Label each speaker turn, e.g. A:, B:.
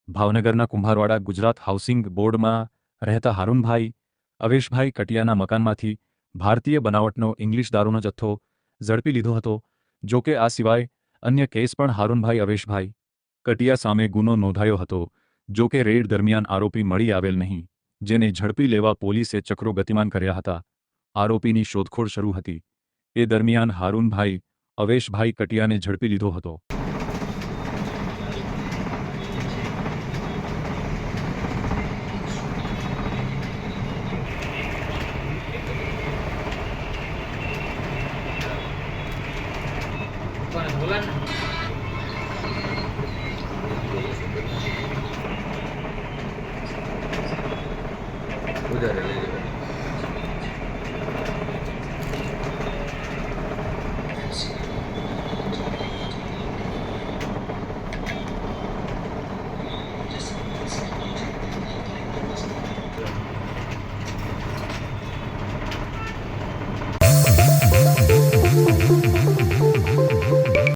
A: ભાવનગરના કુંભારવાડા ગુજરાત હાઉસિંગ બોર્ડમાં રહેતા હારૂનભાઈ અવેશભાઈ કટિયાના મકાનમાંથી ભારતીય બનાવટનો ઇંગ્લિશ દારૂનો જથ્થો ઝડપી લીધો હતો। જો કે આ સિવાય અન્ય કેસ પણ હારૂનભાઈ અવેશભાઈ કટિયા સામે ગુનો નોંધાયો હતો। જો કે રેડ દરમિયાન આરોપી મળી આવેલ નહીં, જેને ઝડપી લેવા પોલીસે ચક્રો ગતિમાન કર્યા હતા। આરોપીની શોધખોળ શરૂ હતી। એ દરમિયાન હારૂનભાઈ અવેશભાઈ કટિયાને ઝડપી લીધો હતો।
B: ઉધારે લઈ